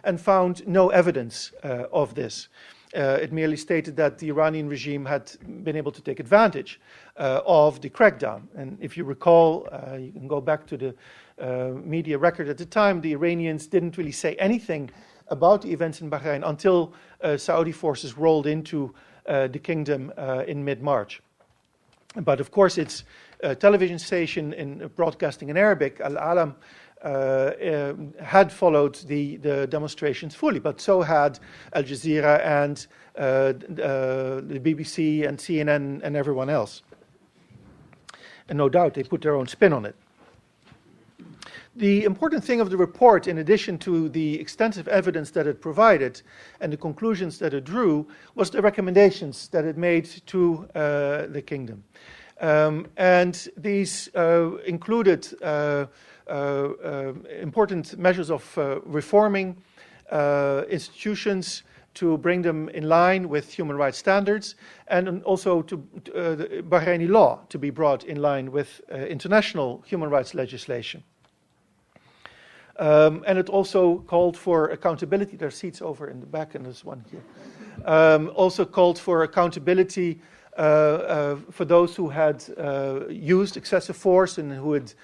and found no evidence of this. It merely stated that the Iranian regime had been able to take advantage of the crackdown. And if you recall, you can go back to the media record at the time, the Iranians didn't really say anything about the events in Bahrain until Saudi forces rolled into the kingdom in mid-March. But of course, its television station in broadcasting in Arabic, Al-Alam, had followed the demonstrations fully, but so had Al Jazeera and the BBC and CNN and everyone else. And no doubt they put their own spin on it. The important thing of the report, in addition to the extensive evidence that it provided and the conclusions that it drew, was the recommendations that it made to the kingdom. And these included important measures of reforming institutions to bring them in line with human rights standards, and also to the Bahraini law to be brought in line with international human rights legislation. And it also called for accountability. There are seats over in the back, and there's one here. Also called for accountability for those who had used excessive force and who had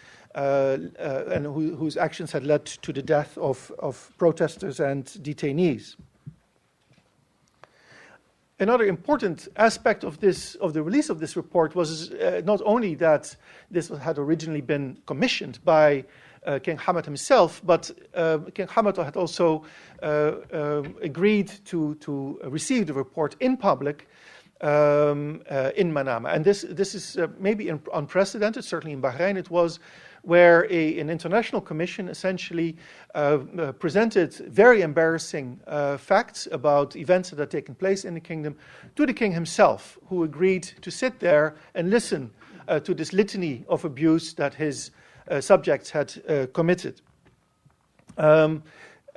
whose actions had led to the death of protesters and detainees. Another important aspect of the release of this report was not only that this had originally been commissioned by King Hamad himself, but King Hamad had also agreed to receive the report in public in Manama. And this is maybe unprecedented. Certainly in Bahrain it was, where an international commission essentially presented very embarrassing facts about events that had taken place in the kingdom to the king himself, who agreed to sit there and listen to this litany of abuse that his subjects had committed.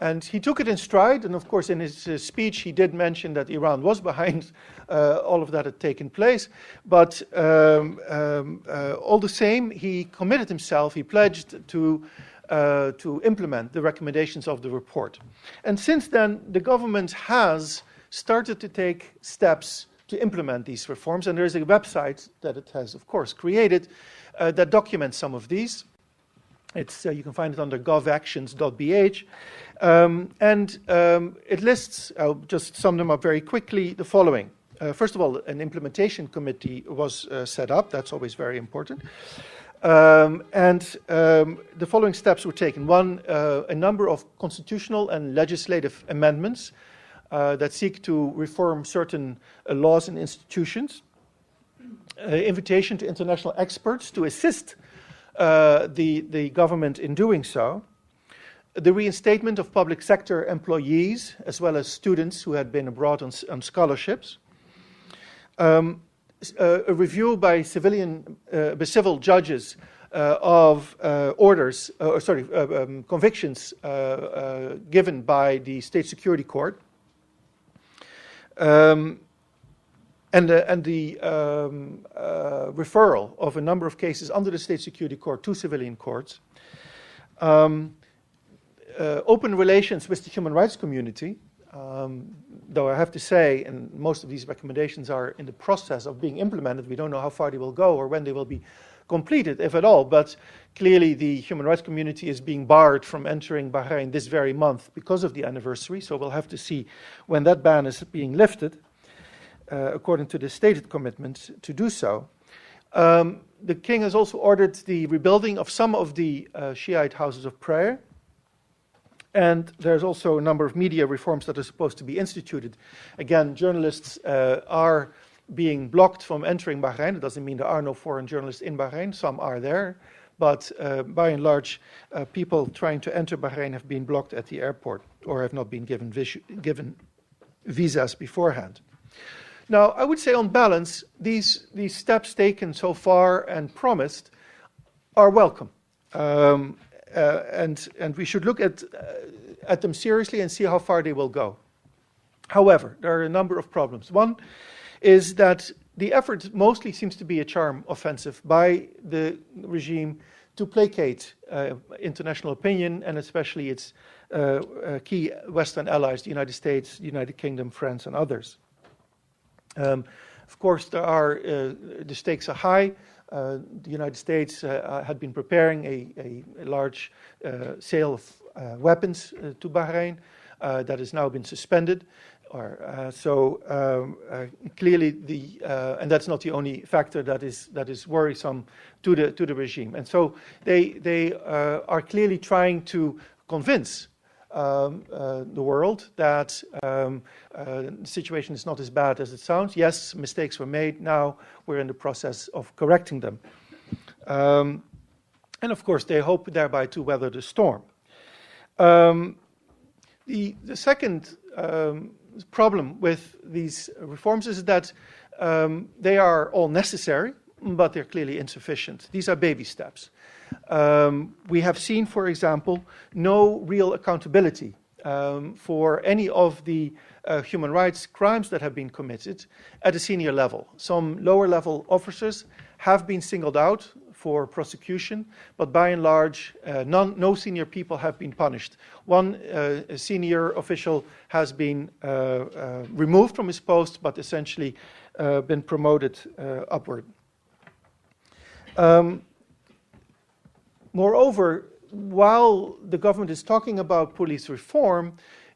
And he took it in stride, and of course in his speech he did mention that Iran was behind all of that had taken place, but all the same he committed himself, he pledged to implement the recommendations of the report. And since then the government has started to take steps to implement these reforms, and there is a website that it has of course created that documents some of these. It's you can find it under govactions.bh. And it lists, I'll just sum them up very quickly, the following. First of all, an implementation committee was set up. That's always very important. And the following steps were taken. One, a number of constitutional and legislative amendments that seek to reform certain laws and institutions. Invitation to international experts to assist the government in doing so. The reinstatement of public sector employees, as well as students who had been abroad on scholarships. A review by civil judges of convictions given by the State Security Court. And the referral of a number of cases under the State Security Court to civilian courts. Open relations with the human rights community, though I have to say, and most of these recommendations are in the process of being implemented. We don't know how far they will go or when they will be completed, if at all. But clearly the human rights community is being barred from entering Bahrain this very month because of the anniversary. So we'll have to see when that ban is being lifted, according to the stated commitment to do so. The king has also ordered the rebuilding of some of the Shiite houses of prayer. And there's also a number of media reforms that are supposed to be instituted. Again, journalists are being blocked from entering Bahrain. It doesn't mean there are no foreign journalists in Bahrain. Some are there. But by and large, people trying to enter Bahrain have been blocked at the airport or have not been given visas beforehand. Now, I would say on balance, these steps taken so far and promised are welcome. And we should look at them seriously and see how far they will go. However, there are a number of problems. One is that the effort mostly seems to be a charm offensive by the regime to placate international opinion and especially its key Western allies, the United States, the United Kingdom, France, and others. Of course, the stakes are high. The United States had been preparing a large sale of weapons to Bahrain that has now been suspended. Clearly, and that's not the only factor that is worrisome to the regime. And so they are clearly trying to convince the world that the situation is not as bad as it sounds. Yes, mistakes were made. Now we're in the process of correcting them. And of course, they hope thereby to weather the storm. The second problem with these reforms is that they are all necessary, but they're clearly insufficient. These are baby steps. We have seen, for example, no real accountability for any of the human rights crimes that have been committed at a senior level. Some lower level officers have been singled out for prosecution, but by and large, no senior people have been punished. One senior official has been removed from his post, but essentially been promoted upward. Moreover, while the government is talking about police reform,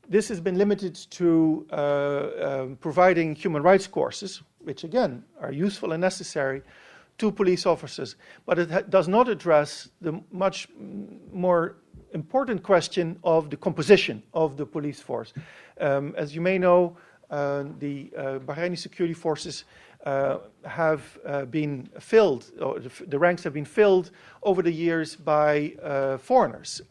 this has been limited to providing human rights courses, which again are useful and necessary, to police officers. But it does not address the much more important question of the composition of the police force. As you may know, the Bahraini security forces have been filled, or the ranks have been filled over the years by foreigners,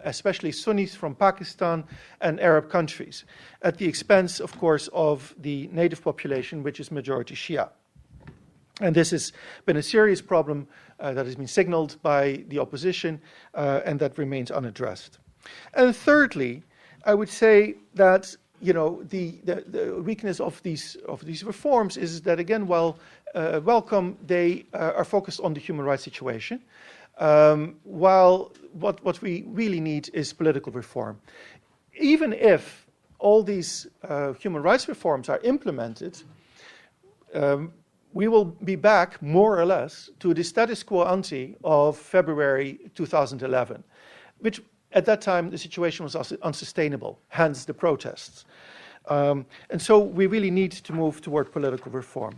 especially Sunnis from Pakistan and Arab countries, at the expense, of course, of the native population, which is majority Shia. And this has been a serious problem that has been signaled by the opposition and that remains unaddressed. And thirdly, I would say that the weakness of these reforms is that, again, while welcome, they are focused on the human rights situation, while what we really need is political reform. Even if all these human rights reforms are implemented, we will be back, more or less, to the status quo ante of February 2011, which at that time the situation was unsustainable, hence the protests. And so we really need to move toward political reform.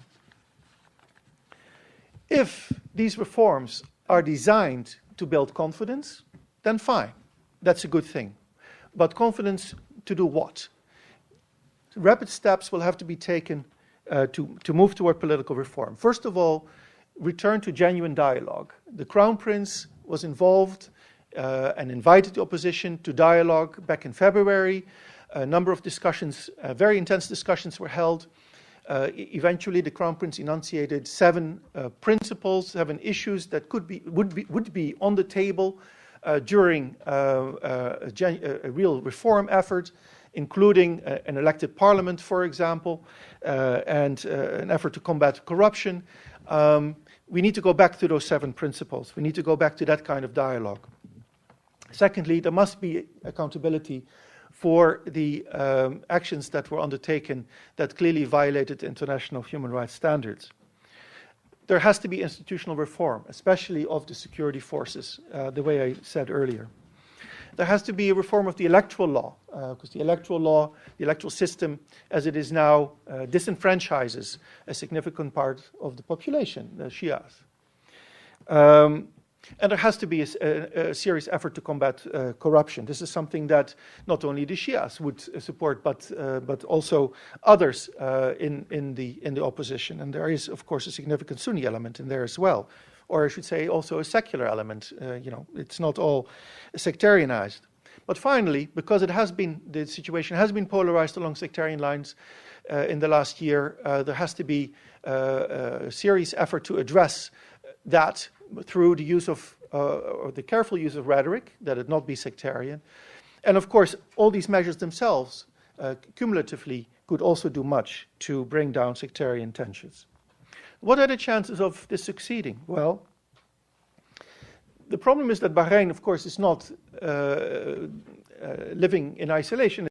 If these reforms are designed to build confidence, then fine, that's a good thing. But confidence to do what? Rapid steps will have to be taken to move toward political reform. First of all, return to genuine dialogue. The Crown Prince was involved and invited the opposition to dialogue back in February. A number of discussions, very intense discussions were held. Eventually, the Crown Prince enunciated 7 principles, 7 issues that would be on the table during a real reform effort, including an elected parliament, for example, and an effort to combat corruption. We need to go back to those 7 principles. We need to go back to that kind of dialogue. Secondly, there must be accountability for the actions that were undertaken that clearly violated international human rights standards. There has to be institutional reform, especially of the security forces, the way I said earlier. There has to be a reform of the electoral law, because the electoral system, as it is now, disenfranchises a significant part of the population, the Shias. And there has to be a serious effort to combat corruption. This is something that not only the Shias would support, but also others in the opposition. And there is, of course, a significant Sunni element in there as well. Or I should say also a secular element. It's not all sectarianized. But finally, because the situation has been polarized along sectarian lines in the last year, there has to be a serious effort to address that through the use of, or the careful use of rhetoric, that it not be sectarian. And of course, all these measures themselves, cumulatively, could also do much to bring down sectarian tensions. What are the chances of this succeeding? Well, the problem is that Bahrain, of course, is not living in isolation.